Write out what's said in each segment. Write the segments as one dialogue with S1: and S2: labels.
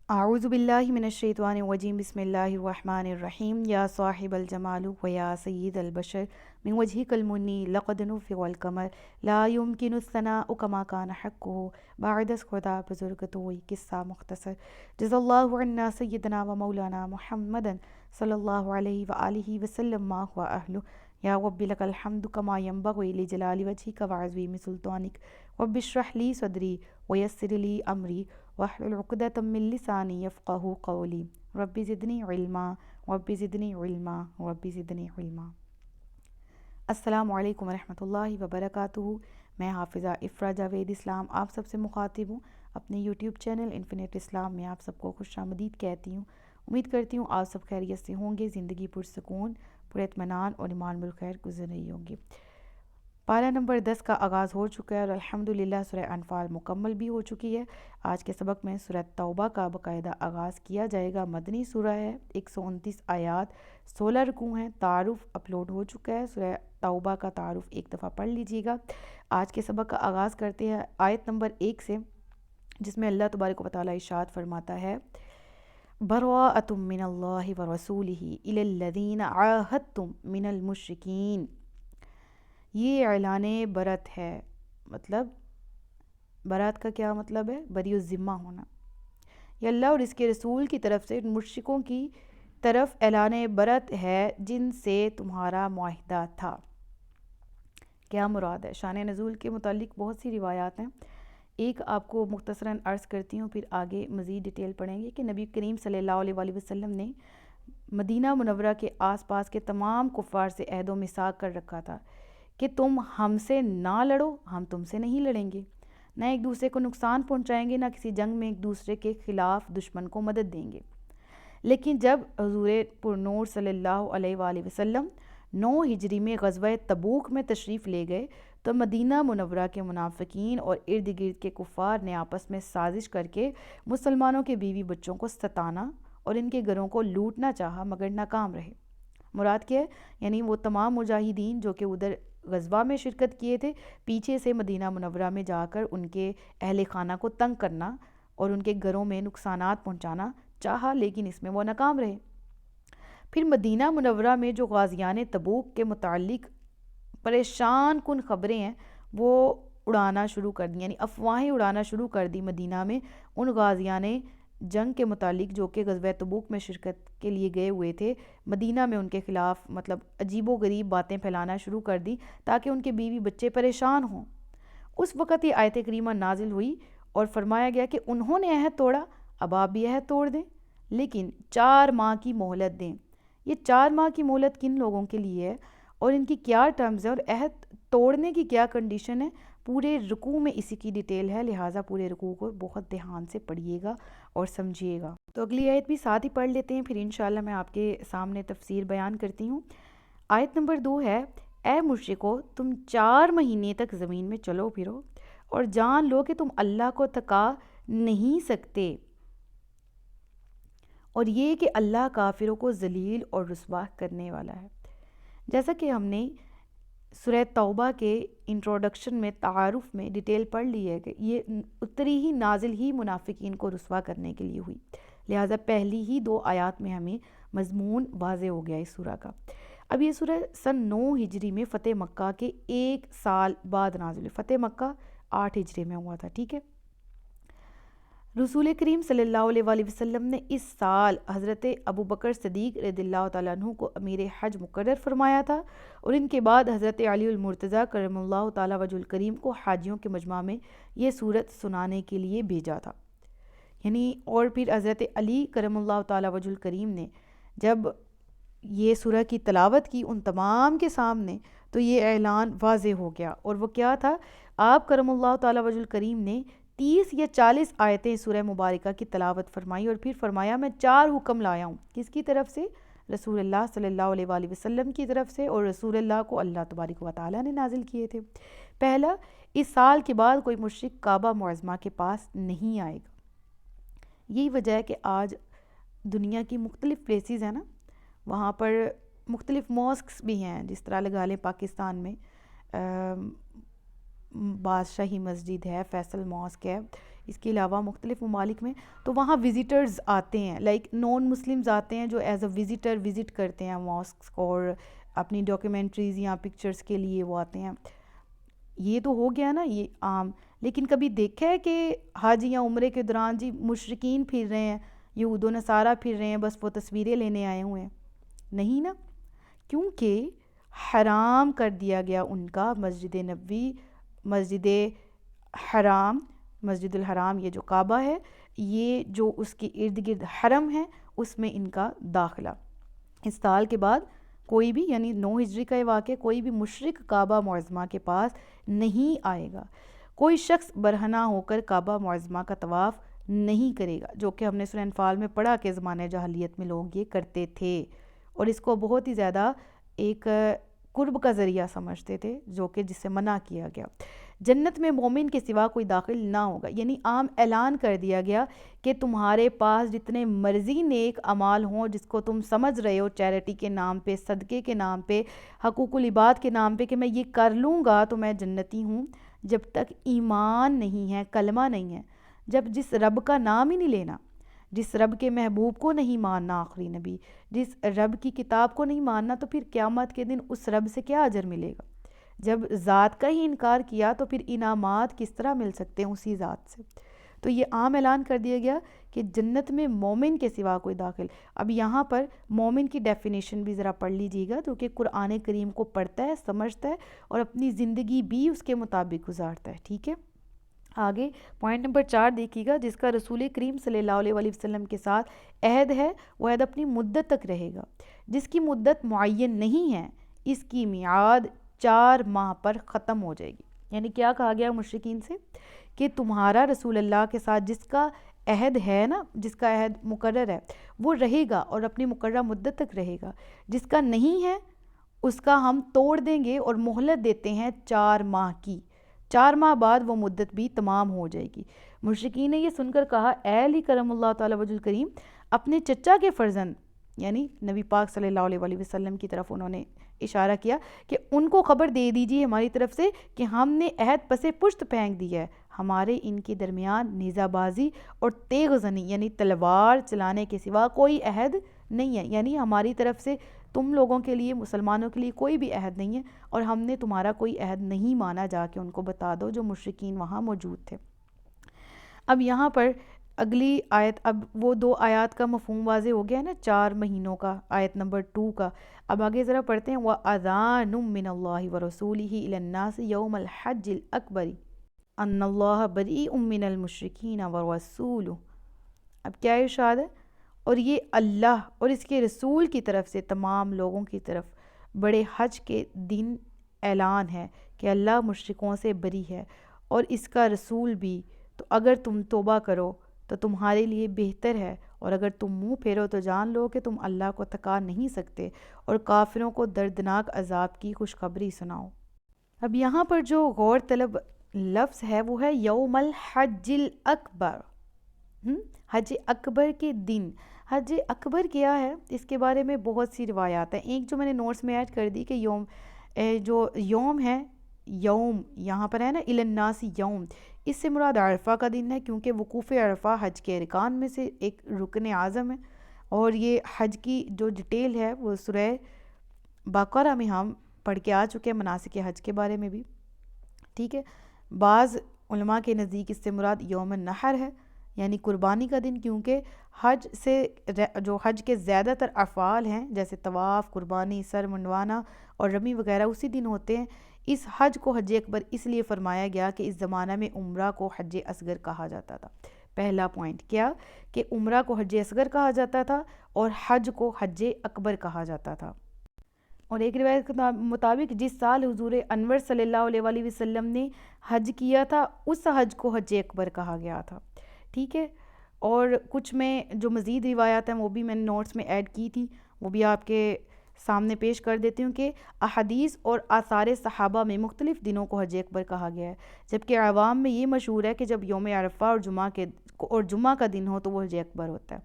S1: اعوذ باللہ من الشیطان الرجیم بسم اللہ الرحمن الرحیم یا صاحب الجمال و یا سید البشر من وجهک المنی لقد نفع القمر لا يمکن الثناء کما کان حقہ بعد از خدا بزرگ توئی قصہ مختصر جزا اللہ عنا سیدنا و مولانا محمد صلی اللہ علیہ وآلہ وسلم ما هو اہلہ یا رب لک الحمد کما ینبغی لجلال وجهک وعظیم سلطانک رب اشرح لی صدری ویسر لی امری واحلل عقدۃ من لسانی یفقہوا قولی رب زدنی علما رب زدنی علما رب زدنی علما۔ السلام علیکم ورحمۃ اللہ وبرکاتہ۔ میں حافظہ افرا جاوید اسلام آپ سب سے مخاطب ہوں۔ اپنے یوٹیوب چینل انفینٹ اسلام میں آپ سب کو خوش آمدید کہتی ہوں۔ امید کرتی ہوں آپ سب خیریت سے ہوں گے، زندگی پرسکون، پر اطمینان اور ایمان بالخیر گزر رہی ہوں گی۔ پارہ نمبر 10 کا آغاز ہو چکا ہے اور الحمدللہ سورہ انفال مکمل بھی ہو چکی ہے۔ آج کے سبق میں سورہ توبہ کا باقاعدہ آغاز کیا جائے گا۔ مدنی سورہ ہے، 129 آیات، 16 رکوع ہیں۔ تعارف اپلوڈ ہو چکا ہے، سورہ توبہ کا تعارف ایک دفعہ پڑھ لیجیے گا۔ آج کے سبق کا آغاز کرتے ہیں آیت نمبر 1 سے، جس میں اللہ تبارک و تعالیٰ ارشاد فرماتا ہے براءۃ من اللہ ورسولہ الی الذین عاہدتم من المشرکین۔ یہ اعلان برت ہے، مطلب برات کا کیا مطلب ہے؟ بری الذمہ ہونا۔ یہ اللہ اور اس کے رسول کی طرف سے مشرکوں کی طرف اعلان برت ہے جن سے تمہارا معاہدہ تھا۔ کیا مراد ہے؟ شان نزول کے متعلق بہت سی روایات ہیں، ایک آپ کو مختصراً عرض کرتی ہوں، پھر آگے مزید ڈیٹیل پڑھیں گے کہ نبی کریم صلی اللہ علیہ وآلہ وسلم نے مدینہ منورہ کے آس پاس کے تمام کفار سے عہد و میثاق کر رکھا تھا کہ تم ہم سے نہ لڑو، ہم تم سے نہیں لڑیں گے، نہ ایک دوسرے کو نقصان پہنچائیں گے، نہ کسی جنگ میں ایک دوسرے کے خلاف دشمن کو مدد دیں گے۔ لیکن جب حضور پرنور صلی اللہ علیہ وآلہ وسلم 9 ہجری میں غزوہ تبوک میں تشریف لے گئے تو مدینہ منورہ کے منافقین اور ارد گرد کے کفار نے آپس میں سازش کر کے مسلمانوں کے بیوی بچوں کو ستانا اور ان کے گھروں کو لوٹنا چاہا، مگر ناکام رہے۔ مراد کیا ہے؟ یعنی وہ تمام مجاہدین جو کہ ادھر غزوہ میں شرکت کیے تھے، پیچھے سے مدینہ منورہ میں جا کر ان کے اہل خانہ کو تنگ کرنا اور ان کے گھروں میں نقصانات پہنچانا چاہا، لیکن اس میں وہ ناکام رہے۔ پھر مدینہ منورہ میں جو غازیان تبوک کے متعلق پریشان کن خبریں ہیں وہ اڑانا شروع کر دی، یعنی افواہیں اڑانا شروع کر دی مدینہ میں ان غازیان جنگ کے متعلق جو کہ غزوہ تبوک میں شرکت کے لیے گئے ہوئے تھے۔ مدینہ میں ان کے خلاف مطلب عجیب و غریب باتیں پھیلانا شروع کر دی تاکہ ان کے بیوی بچے پریشان ہوں۔ اس وقت یہ آیت کریمہ نازل ہوئی اور فرمایا گیا کہ انہوں نے عہد توڑا، اب آپ بھی عہد توڑ دیں، لیکن 4 ماہ کی مہلت دیں۔ یہ 4 ماہ کی مہلت کن لوگوں کے لیے ہے اور ان کی کیا ٹرمز ہے اور عہد توڑنے کی کیا کنڈیشن ہے؟ پورے رکوع میں اسی کی ڈیٹیل ہے، لہٰذا پورے رکوع کو بہت دھیان سے پڑھیے گا اور سمجھیے گا۔ تو اگلی آیت بھی ساتھ ہی پڑھ لیتے ہیں، پھر انشاءاللہ میں آپ کے سامنے تفسیر بیان کرتی ہوں۔ آیت نمبر 2 ہے، اے مشرکو تم 4 مہینے تک زمین میں چلو پھرو اور جان لو کہ تم اللہ کو تھکا نہیں سکتے، اور یہ کہ اللہ کافروں کو ذلیل اور رسوا کرنے والا ہے۔ جیسا کہ ہم نے سورہ توبہ کے انٹروڈکشن میں تعارف میں ڈیٹیل پڑھ لی ہے کہ یہ اتری ہی نازل ہی منافقین کو رسوا کرنے کے لیے ہوئی، لہٰذا پہلی ہی 2 آیات میں ہمیں مضمون واضح ہو گیا اس سورہ کا۔ اب یہ سورہ سن 9 ہجری میں فتح مکہ کے 1 سال بعد نازل ہوئی۔ فتح مکہ 8 ہجری میں ہوا تھا، ٹھیک ہے۔ رسول کریم صلی اللہ علیہ وآلہ وسلم نے اس سال حضرت ابوبکر صدیق رضی اللہ تعالیٰ عنہ کو امیر حج مقرر فرمایا تھا، اور ان کے بعد حضرت علی المرتضیٰ کرم اللہ تعالیٰ وجہ الکریم کو حاجیوں کے مجمع میں یہ سورت سنانے کے لیے بھیجا تھا، یعنی اور پھر حضرت علی کرم اللہ تعالیٰ وجہ الکریم نے جب یہ سورہ کی تلاوت کی ان تمام کے سامنے تو یہ اعلان واضح ہو گیا، اور وہ کیا تھا؟ آپ کرم اللہ تعالیٰ وجہ الکریم نے 30 یا 40 آیتیں سورہ مبارکہ کی تلاوت فرمائی اور پھر فرمایا میں 4 حکم لایا ہوں۔ کس کی طرف سے؟ رسول اللہ صلی اللہ علیہ وآلہ وسلم کی طرف سے، اور رسول اللہ کو اللہ تبارک و تعالیٰ نے نازل کیے تھے۔ پہلا، اس سال کے بعد کوئی مشرک کعبہ معظمہ کے پاس نہیں آئے گا۔ یہی وجہ ہے کہ آج دنیا کی مختلف پلیسز ہیں نا، وہاں پر مختلف ماسکس بھی ہیں، جس طرح لگا لیں پاکستان میں بادشاہی مسجد ہے، فیصل ماسک ہے، اس کے علاوہ مختلف ممالک میں، تو وہاں وزٹرز آتے ہیں، لائک نان مسلمز آتے ہیں جو ایز اے وزٹر وزٹ کرتے ہیں ماسکس، اور اپنی ڈاکیومنٹریز یا پکچرز کے لیے وہ آتے ہیں. یہ تو ہو گیا نا یہ عام. لیکن کبھی دیکھا ہے کہ حج یا عمرے کے دوران جی مشرکین پھر رہے ہیں، یہود و نصارہ پھر رہے ہیں، بس وہ تصویریں لینے آئے ہوئے ہیں؟ نہیں نا، کیونکہ حرام کر دیا گیا ان کا مسجد نبوی، مسجد حرام، مسجد الحرام، یہ جو کعبہ ہے، یہ جو اس کے ارد گرد حرم ہے، اس میں ان کا داخلہ. اس سال کے بعد کوئی بھی، یعنی 9 ہجری کا یہ واقعہ، کوئی بھی مشرک کعبہ معظمہ کے پاس نہیں آئے گا. کوئی شخص برہنہ ہو کر کعبہ معظمہ کا طواف نہیں کرے گا، جو کہ ہم نے سورہ انفال میں پڑھا کہ زمانہ جاہلیت میں لوگ یہ کرتے تھے اور اس کو بہت ہی زیادہ ایک قرب کا ذریعہ سمجھتے تھے، جو کہ جس سے منع کیا گیا. جنت میں مومن کے سوا کوئی داخل نہ ہوگا، یعنی عام اعلان کر دیا گیا کہ تمہارے پاس جتنے مرضی نیک اعمال ہوں، جس کو تم سمجھ رہے ہو چیریٹی کے نام پہ، صدقے کے نام پہ، حقوق العباد کے نام پہ کہ میں یہ کر لوں گا تو میں جنتی ہوں، جب تک ایمان نہیں ہے، کلمہ نہیں ہے، جس رب کا نام ہی نہیں لینا، جس رب کے محبوب کو نہیں ماننا آخری نبی، جس رب کی کتاب کو نہیں ماننا، تو پھر قیامت کے دن اس رب سے کیا اجر ملے گا؟ جب ذات کا ہی انکار کیا تو پھر انعامات کس طرح مل سکتے ہیں اسی ذات سے؟ تو یہ عام اعلان کر دیا گیا کہ جنت میں مومن کے سوا کوئی داخل. اب یہاں پر مومن کی ڈیفینیشن بھی ذرا پڑھ لیجیے گا، جو کہ قرآن کریم کو پڑھتا ہے، سمجھتا ہے اور اپنی زندگی بھی اس کے مطابق گزارتا ہے. ٹھیک ہے، آگے پوائنٹ نمبر 4 دیکھیے گا. جس کا رسول کریم صلی اللہ علیہ وسلم کے ساتھ عہد ہے، وہ عہد اپنی مدت تک رہے گا. جس کی مدت معین نہیں ہے، اس کی میعاد 4 ماہ پر ختم ہو جائے گی. یعنی کیا کہا گیا مشرکین سے کہ تمہارا رسول اللہ کے ساتھ جس کا عہد ہے نا، جس کا عہد مقرر ہے، وہ رہے گا اور اپنی مقررہ مدت تک رہے گا. جس کا نہیں ہے اس کا ہم توڑ دیں گے اور مہلت دیتے ہیں 4 ماہ کی. 4 ماہ بعد وہ مدت بھی تمام ہو جائے گی. مشرکین نے یہ سن کر کہا، اے علی کرم اللہ تعالی وجہ الکریم، اپنے چچا کے فرزند یعنی نبی پاک صلی اللہ علیہ وسلم کی طرف انہوں نے اشارہ کیا کہ ان کو خبر دے دیجیے ہماری طرف سے کہ ہم نے عہد پس پشت پھینک دیا ہے، ہمارے ان کے درمیان نیزہ بازی اور تیغ زنی یعنی تلوار چلانے کے سوا کوئی عہد نہیں ہے. یعنی ہماری طرف سے تم لوگوں کے لیے، مسلمانوں کے لیے کوئی بھی عہد نہیں ہے اور ہم نے تمہارا کوئی عہد نہیں مانا. جا کے ان کو بتا دو جو مشرکین وہاں موجود تھے. اب یہاں پر اگلی آیت، اب وہ 2 آیات کا مفہوم واضح ہو گیا ہے نا، 4 مہینوں کا، آیت نمبر 2 کا. اب آگے ذرا پڑھتے ہیں. وَأَذَانٌ مِّنَ اللَّهِ وَرَسُولِهِ إِلَى النَّاسِ يَوْمَ الْحَجِّ الْأَكْبَرِ أَنَّ اللَّهَ بَرِيءٌ مِّنَ الْمُشْرِكِينَ وَرَسُولُهُ. اب کیا ارشاد ہے؟ اور یہ اللہ اور اس کے رسول کی طرف سے تمام لوگوں کی طرف بڑے حج کے دن اعلان ہے کہ اللہ مشرکوں سے بری ہے اور اس کا رسول بھی. تو اگر تم توبہ کرو تو تمہارے لیے بہتر ہے، اور اگر تم منہ پھیرو تو جان لو کہ تم اللہ کو تھکا نہیں سکتے، اور کافروں کو دردناک عذاب کی خوشخبری سناؤ. اب یہاں پر جو غور طلب لفظ ہے وہ ہے یوم الحج الاکبر، حج اکبر کے دن. حج اکبر کیا ہے اس کے بارے میں بہت سی روایات ہیں. ایک جو میں نے نوٹس میں ایڈ کر دی کہ جو یوم ہے، یوم یہاں پر ہے نا الی الناس یوم، اس سے مراد عرفہ کا دن ہے، کیونکہ وقوف عرفہ حج کے ارکان میں سے ایک رکن اعظم ہے. اور یہ حج کی جو ڈیٹیل ہے وہ سورہ بقرہ میں ہم پڑھ کے آ چکے ہیں، مناسک حج کے بارے میں بھی. ٹھیک ہے، بعض علماء کے نزدیک اس سے مراد یوم النحر ہے، یعنی قربانی کا دن، کیونکہ حج سے جو حج کے زیادہ تر افعال ہیں جیسے طواف، قربانی، سر منڈوانا اور رمی وغیرہ اسی دن ہوتے ہیں. اس حج کو حج اکبر اس لیے فرمایا گیا کہ اس زمانہ میں عمرہ کو حج اصغر کہا جاتا تھا. پہلا پوائنٹ کیا کہ عمرہ کو حج اصغر کہا جاتا تھا اور حج کو حج اکبر کہا جاتا تھا. اور ایک روایت کے مطابق جس سال حضور انور صلی اللہ علیہ وسلم نے حج کیا تھا اس حج کو حج اکبر کہا گیا تھا. ٹھیک ہے، اور کچھ میں جو مزید روایات ہیں وہ بھی میں نے نوٹس میں ایڈ کی تھی، وہ بھی آپ کے سامنے پیش کر دیتی ہوں کہ احادیث اور آثار صحابہ میں مختلف دنوں کو حج اکبر کہا گیا ہے، جبکہ عوام میں یہ مشہور ہے کہ جب یوم عرفہ اور جمعہ کا دن ہو تو وہ حج اکبر ہوتا ہے.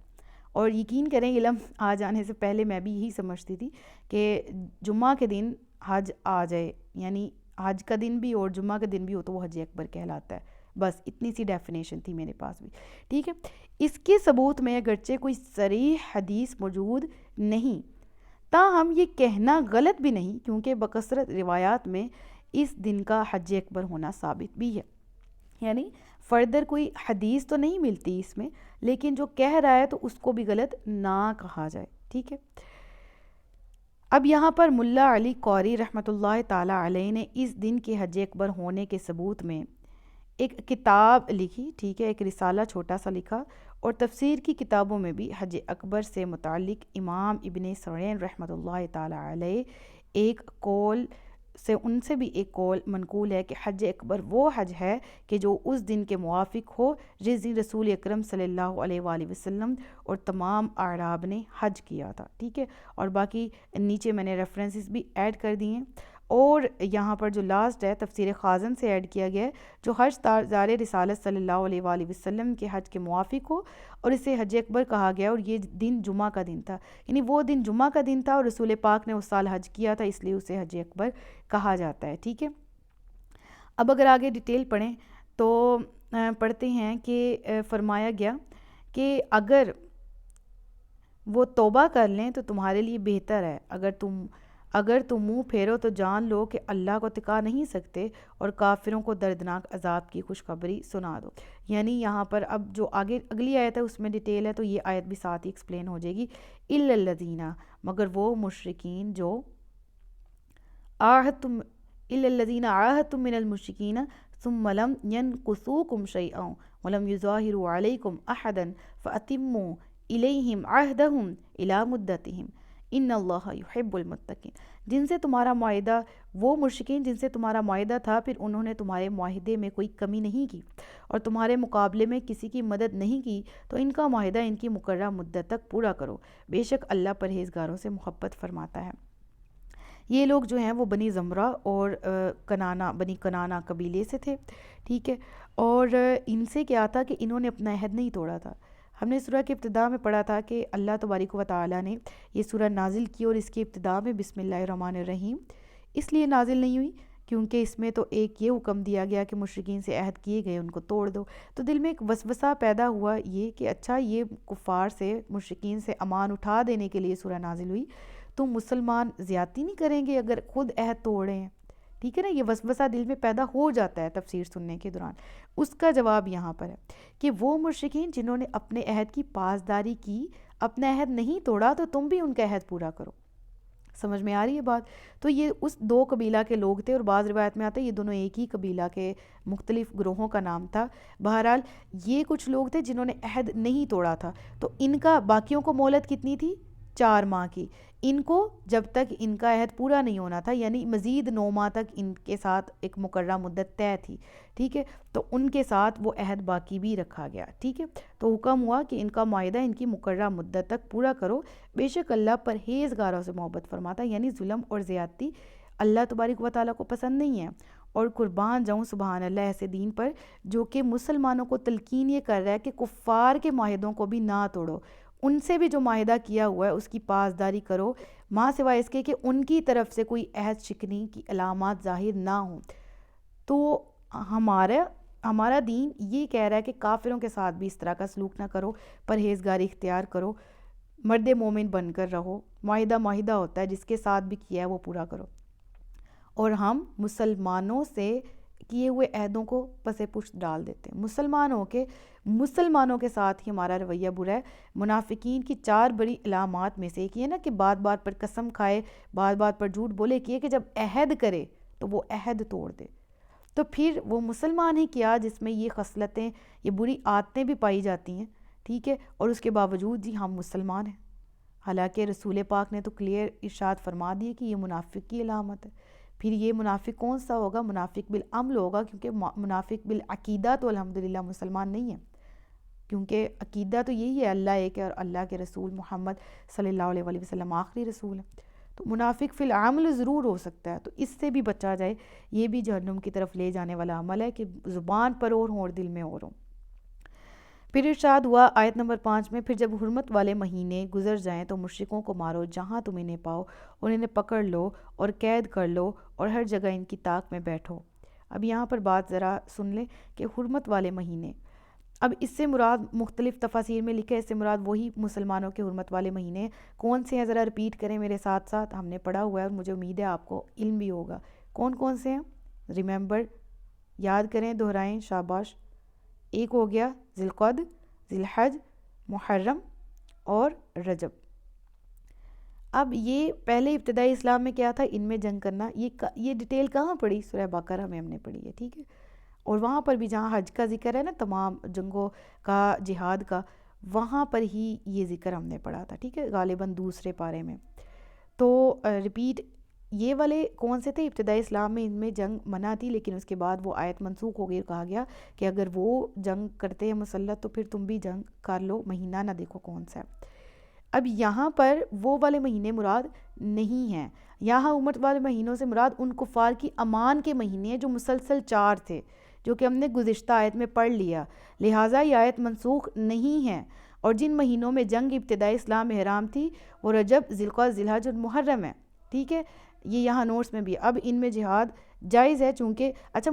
S1: اور یقین کریں علم آ جانے سے پہلے میں بھی یہی سمجھتی تھی کہ جمعہ کے دن حج آ جائے، یعنی حج کا دن بھی اور جمعہ کا دن بھی ہو تو وہ حج اکبر کہلاتا ہے. بس اتنی سی ڈیفینیشن تھی میرے پاس بھی، ٹھیک ہے۔ اس کے ثبوت میں اگرچہ کوئی صریح حدیث موجود نہیں، تاہم یہ کہنا غلط بھی نہیں، کیونکہ بکثرت روایات میں اس دن کا حج اکبر ہونا ثابت بھی ہے۔ یعنی فردر کوئی حدیث تو نہیں ملتی اس میں، لیکن جو کہہ رہا ہے تو اس کو بھی غلط نہ کہا جائے، ٹھیک ہے۔ اب یہاں پر ملا علی قوری رحمۃ اللہ تعالی علیہ نے اس دن کے حج اکبر ہونے کے ثبوت میں ایک کتاب لکھی، ٹھیک ہے، ایک رسالہ چھوٹا سا لکھا، اور تفسیر کی کتابوں میں بھی حج اکبر سے متعلق امام ابن سعین رحمۃ اللہ تعالی علیہ ایک قول سے، ان سے بھی ایک قول منقول ہے کہ حج اکبر وہ حج ہے کہ جو اس دن کے موافق ہو جس دن رسول اکرم صلی اللہ علیہ وآلہ وسلم اور تمام اعراب نے حج کیا تھا، ٹھیک ہے۔ اور باقی نیچے میں نے ریفرنسز بھی ایڈ کر دی ہیں، اور یہاں پر جو لاسٹ ہے تفسیر خازن سے ایڈ کیا گیا ہے، جو حج تازار رسالت صلی اللہ علیہ وآلہ وسلم کے حج کے موافق ہو اور اسے حج اکبر کہا گیا، اور یہ دن جمعہ کا دن تھا، یعنی وہ دن جمعہ کا دن تھا اور رسول پاک نے اس سال حج کیا تھا، اس لیے اسے حج اکبر کہا جاتا ہے، ٹھیک ہے۔ اب اگر آگے ڈیٹیل پڑھیں تو پڑھتے ہیں کہ فرمایا گیا کہ اگر وہ توبہ کر لیں تو تمہارے لیے بہتر ہے، اگر تم منہ پھیرو تو جان لو کہ اللہ کو ٹکا نہیں سکتے، اور کافروں کو دردناک عذاب کی خوشخبری سنا دو۔ یعنی یہاں پر اب جو آگے اگلی آیت ہے اس میں ڈیٹیل ہے، تو یہ آیت بھی ساتھ ہی ایکسپلین ہو جائے گی۔ اِلَّا الَّذِينَ، مگر وہ مشرکین جو اِلَّا الَّذِينَ عَاهَدتُم مِّنَ الْمُشْرِكِينَ ثُمَّ لَمْ يَنْقُصُوكُمْ شَيْئًا وَلَمْ يُظَاهِرُوا عَلَيْكُمْ أَحَدًا فَأَتِمُّوا إِلَيْهِمْ عَهْدَهُمْ إِلَى مُدَّتِهِمْ ان اللہ یحب المتقین، جن سے تمہارا معاہدہ، وہ مشرکین جن سے تمہارا معاہدہ تھا، پھر انہوں نے تمہارے معاہدے میں کوئی کمی نہیں کی اور تمہارے مقابلے میں کسی کی مدد نہیں کی، تو ان کا معاہدہ ان کی مقررہ مدت تک پورا کرو، بے شک اللہ پرہیزگاروں سے محبت فرماتا ہے۔ یہ لوگ جو ہیں وہ بنی زمرہ اور بنی کنانہ قبیلے سے تھے، ٹھیک ہے، اور ان سے کیا تھا کہ انہوں نے اپنا عہد نہیں توڑا تھا۔ ہم نے سورہ کی ابتدا میں پڑھا تھا کہ اللہ تبارک و تعالیٰ نے یہ سورہ نازل کی، اور اس کی ابتدا میں بسم اللہ الرحمن الرحیم اس لیے نازل نہیں ہوئی کیونکہ اس میں تو ایک یہ حکم دیا گیا کہ مشرکین سے عہد کیے گئے ان کو توڑ دو، تو دل میں ایک وسوسہ پیدا ہوا یہ کہ اچھا یہ کفار سے، مشرکین سے امان اٹھا دینے کے لیے سورہ نازل ہوئی، تو مسلمان زیادتی نہیں کریں گے اگر خود عہد توڑے ہیں، ٹھیک ہے نا، یہ وسوسہ دل میں پیدا ہو جاتا ہے تفسیر سننے کے دوران۔ اس کا جواب یہاں پر ہے کہ وہ مشرکین جنہوں نے اپنے عہد کی پاسداری کی، اپنا عہد نہیں توڑا، تو تم بھی ان کا عہد پورا کرو۔ سمجھ میں آ رہی ہے بات؟ تو یہ اس دو قبیلہ کے لوگ تھے، اور بعض روایت میں آتا ہے یہ دونوں ایک ہی قبیلہ کے مختلف گروہوں کا نام تھا۔ بہرحال یہ کچھ لوگ تھے جنہوں نے عہد نہیں توڑا تھا، تو ان کا باقیوں کو مہلت کتنی تھی؟ 4 ماہ کی، ان کو جب تک ان کا عہد پورا نہیں ہونا تھا، یعنی مزید 9 ماہ تک ان کے ساتھ ایک مقررہ مدت طے تھی، ٹھیک ہے، تو ان کے ساتھ وہ عہد باقی بھی رکھا گیا، ٹھیک ہے۔ تو حکم ہوا کہ ان کا معاہدہ ان کی مقررہ مدت تک پورا کرو، بے شک اللہ پرہیزگاروں سے محبت فرماتا ہے، یعنی ظلم اور زیادتی اللہ تبارک و تعالیٰ کو پسند نہیں ہے۔ اور قربان جاؤں سبحان اللہ ایسے دین پر جو کہ مسلمانوں کو تلقین یہ کر رہا ہے کہ کفار کے معاہدوں کو بھی نہ توڑو، ان سے بھی جو معاہدہ کیا ہوا ہے اس کی پاسداری کرو، ماں سوائے اس کے کہ ان کی طرف سے کوئی عہد شکنی کی علامات ظاہر نہ ہوں۔ تو ہمارا دین یہ کہہ رہا ہے کہ کافروں کے ساتھ بھی اس طرح کا سلوک نہ کرو، پرہیزگاری اختیار کرو، مرد مومن بن کر رہو، معاہدہ ہوتا ہے جس کے ساتھ بھی کیا ہے وہ پورا کرو، اور ہم مسلمانوں سے کیے ہوئے عہدوں کو پس پشت ڈال دیتے ہیں، مسلمانوں کے ساتھ ہی ہمارا رویہ برا ہے۔ منافقین کی 4 بڑی علامات میں سے ایک یہ نا کہ بات بات پر قسم کھائے، بات بات پر جھوٹ بولے، کہ جب عہد کرے تو وہ عہد توڑ دے، تو پھر وہ مسلمان ہی کیا جس میں یہ خصلتیں، یہ بری عادتیں بھی پائی جاتی ہیں، ٹھیک ہے، اور اس کے باوجود جی ہم مسلمان ہیں، حالانکہ رسول پاک نے تو کلیئر ارشاد فرما دیے کہ یہ منافق کی علامت ہے۔ پھر یہ منافق کون سا ہوگا؟ منافق بالعمل ہوگا، کیونکہ منافق بالعقیدہ تو الحمدللہ مسلمان نہیں ہے، کیونکہ عقیدہ تو یہی ہے اللہ ایک ہے اور اللہ کے رسول محمد صلی اللہ علیہ وآلہ وسلم آخری رسول ہے، تو منافق فی العمل ضرور ہو سکتا ہے، تو اس سے بھی بچا جائے، یہ بھی جہنم کی طرف لے جانے والا عمل ہے کہ زبان پر اور ہوں اور دل میں اور ہوں۔ پھر ارشاد ہوا آیت نمبر 5 میں، پھر جب حرمت والے مہینے گزر جائیں تو مشرکوں کو مارو جہاں تم انہیں پاؤ، اور انہیں پکڑ لو اور قید کر لو، اور ہر جگہ ان کی طاق میں بیٹھو، اب یہاں پر بات ذرا سن لیں کہ حرمت والے مہینے، اب اس سے مراد مختلف تفاسیر میں لکھا ہے، اس سے مراد وہی مسلمانوں کے حرمت والے مہینے کون سے ہیں، ذرا رپیٹ کریں میرے ساتھ ساتھ، ہم نے پڑھا ہوا ہے اور مجھے امید ہے آپ کو علم بھی ہوگا کون کون سے ہیں، ریممبر، یاد کریں، دہرائیں، شاباش۔ ایک ہو گیا ذی القعدہ، ذی الحج، محرم اور رجب۔ اب یہ پہلے ابتدائی اسلام میں کیا تھا، ان میں جنگ کرنا، یہ ڈیٹیل کہاں پڑھی، سورہ بقرہ میں ہم نے پڑھی ہے، ٹھیک ہے، اور وہاں پر بھی جہاں حج کا ذکر ہے نا، تمام جنگوں کا، جہاد کا، وہاں پر ہی یہ ذکر ہم نے پڑھا تھا، ٹھیک ہے، غالباً دوسرے پارے میں۔ تو ریپیٹ، یہ والے کون سے تھے، ابتدائی اسلام میں ان میں جنگ منع تھی، لیکن اس کے بعد وہ آیت منسوخ ہو گئی، کہا گیا کہ اگر وہ جنگ کرتے ہیں مسلط تو پھر تم بھی جنگ کر لو، مہینہ نہ دیکھو کون سا ہے۔ اب یہاں پر وہ والے مہینے مراد نہیں ہیں، یہاں امت والے مہینوں سے مراد ان کفار کی امان کے مہینے ہیں جو مسلسل 4 تھے، جو کہ ہم نے گزشتہ آیت میں پڑھ لیا، لہٰذا یہ آیت منسوخ نہیں ہے۔ اور جن مہینوں میں جنگ ابتدائی اسلام میں حرام تھی وہ رجب، ذی القعدہ، ذی الحج اور محرم ہے، ٹھیک ہے، یہ یہاں نوٹس میں بھی۔ اب ان میں جہاد جائز ہے، چونکہ اچھا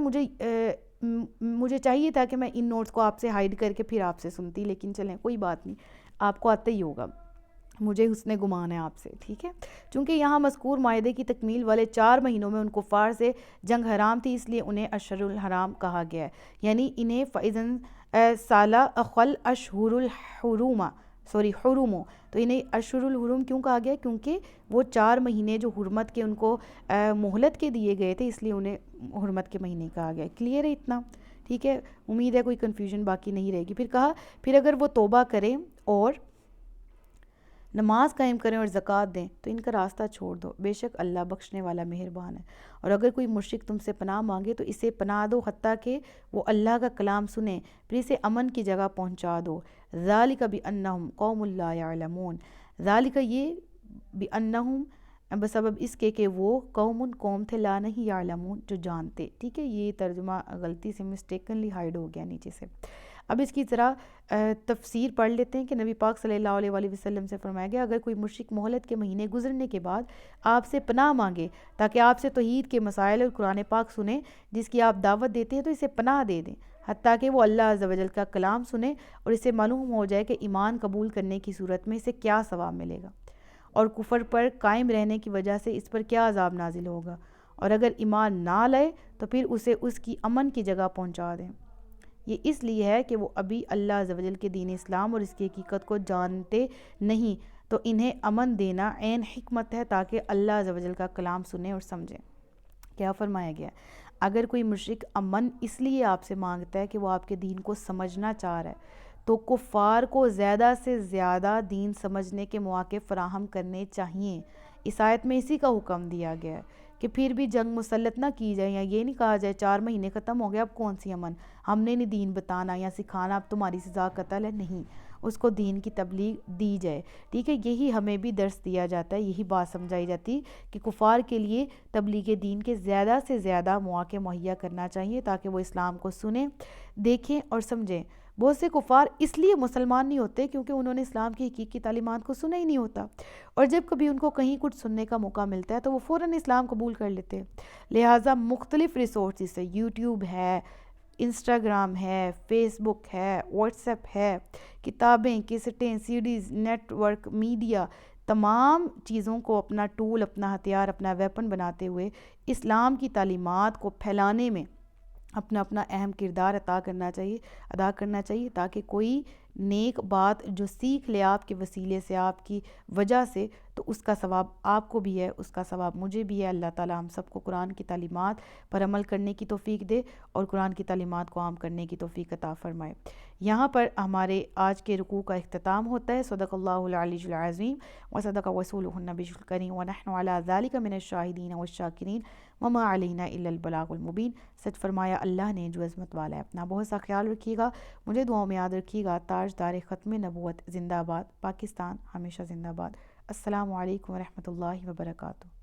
S1: مجھے چاہیے تھا کہ میں ان نوٹس کو آپ سے ہائیڈ کر کے پھر آپ سے سنتی، لیکن چلیں کوئی بات نہیں، آپ کو آتا ہی ہوگا، مجھے حسن گمان ہے آپ سے، ٹھیک ہے، چونکہ یہاں مذکور معاہدے کی تکمیل والے 4 مہینوں میں ان کفار سے جنگ حرام تھی، اس لیے انہیں اشہر الحرام کہا گیا ہے، یعنی انہیں فَإِذَنْ سَالَ أَخَلْ أَشْهُرُ الْحُرُومَ حرموں، تو انہیں اشہر الحرم کیوں کہا گیا، کیونکہ وہ 4 مہینے جو حرمت کے ان کو مہلت کے دیے گئے تھے، اس لیے انہیں حرمت کے مہینے کہا گیا۔ کلیئر ہے اتنا، ٹھیک ہے، امید ہے کوئی کنفیوژن باقی نہیں رہے گی۔ پھر کہا، پھر اگر وہ توبہ کریں اور نماز قائم کریں اور زکوٰۃ دیں تو ان کا راستہ چھوڑ دو، بے شک اللہ بخشنے والا مہربان ہے۔ اور اگر کوئی مشرک تم سے پناہ مانگے تو اسے پناہ دو حتیٰ کہ وہ اللہ کا کلام سنے، پھر اسے امن کی جگہ پہنچا دو۔ ذالک بأنہم قوم لا یعلمون، ذالک یہ، بأنہم بسبب اس کے کہ وہ قوم تھے، لا نہیں یعلمون جو جانتے، ٹھیک ہے، یہ ترجمہ غلطی سے مسٹیکنلی ہائیڈ ہو گیا نیچے سے۔ اب اس کی ذرا تفسیر پڑھ لیتے ہیں کہ نبی پاک صلی اللہ علیہ وآلہ وسلم سے فرمایا گیا، اگر کوئی مشرک مہلت کے مہینے گزرنے کے بعد آپ سے پناہ مانگے تاکہ آپ سے توحید کے مسائل اور قرآن پاک سنیں جس کی آپ دعوت دیتے ہیں، تو اسے پناہ دے دیں حتیٰ کہ وہ اللہ عز و جل کا کلام سنے اور اسے معلوم ہو جائے کہ ایمان قبول کرنے کی صورت میں اسے کیا ثواب ملے گا اور کفر پر قائم رہنے کی وجہ سے اس پر کیا عذاب نازل ہوگا، اور اگر ایمان نہ لائے تو پھر اسے اس کی امن کی جگہ پہنچا دیں۔ یہ اس لیے ہے کہ وہ ابھی اللہ عز و جل کے دین اسلام اور اس کی حقیقت کو جانتے نہیں، تو انہیں امن دینا عین حکمت ہے تاکہ اللہ عز و جل کا کلام سنیں اور سمجھیں۔ کیا فرمایا گیا، اگر کوئی مشرک امن اس لیے آپ سے مانگتا ہے کہ وہ آپ کے دین کو سمجھنا چاہ رہا ہے تو کفار کو زیادہ سے زیادہ دین سمجھنے کے مواقع فراہم کرنے چاہیے۔ اس آیت میں اسی کا حکم دیا گیا ہے کہ پھر بھی جنگ مسلط نہ کی جائے، یا یہ نہیں کہا جائے 4 مہینے ختم ہو گئے اب کون سی امن، ہم نے نہیں دین بتانا یا سکھانا، اب تمہاری سزا قتل ہے، نہیں، اس کو دین کی تبلیغ دی جائے، ٹھیک ہے، یہی ہمیں بھی درس دیا جاتا ہے، یہی بات سمجھائی جاتی کہ کفار کے لیے تبلیغ دین کے زیادہ سے زیادہ مواقع مہیا کرنا چاہیے تاکہ وہ اسلام کو سنیں، دیکھیں اور سمجھیں۔ بہت سے کفار اس لیے مسلمان نہیں ہوتے کیونکہ انہوں نے اسلام کی حقیقی تعلیمات کو سنا ہی نہیں ہوتا، اور جب کبھی ان کو کہیں کچھ سننے کا موقع ملتا ہے تو وہ فوراً اسلام قبول کر لیتے ہیں۔ لہٰذا مختلف ریسورسز ہے، یوٹیوب ہے، انسٹاگرام ہے، فیس بک ہے، واٹس ایپ ہے، کتابیں، کیسٹیں، سیڈیز، نیٹ ورک، میڈیا، تمام چیزوں کو اپنا ٹول، اپنا ہتھیار، اپنا ویپن بناتے ہوئے اسلام کی تعلیمات کو پھیلانے میں اپنا اہم کردار ادا کرنا چاہیے تاکہ کوئی نیک بات جو سیکھ لے آپ کے وسیلے سے، آپ کی وجہ سے، تو اس کا ثواب آپ کو بھی ہے، اس کا ثواب مجھے بھی ہے۔ اللہ تعالیٰ ہم سب کو قرآن کی تعلیمات پر عمل کرنے کی توفیق دے اور قرآن کی تعلیمات کو عام کرنے کی توفیق عطا فرمائے۔ یہاں پر ہمارے آج کے رکوع کا اختتام ہوتا ہے۔ صدق اللہ العلی العظیم وصدق رسولہ النبی الکریم ونحن علی ذلک من الشاہدین والشاکرین وما علینا الا البلاغ المبین۔ سچ فرمایا اللہ نے جو عظمت والا ہے۔ اپنا بہت سا خیال رکھیے گا، مجھے دعاؤں میں یاد رکھیے گا۔ تاجدار ختم نبوت زندہ باد، پاکستان ہمیشہ زندہ باد۔ السلام علیکم ورحمۃ اللہ وبرکاتہ۔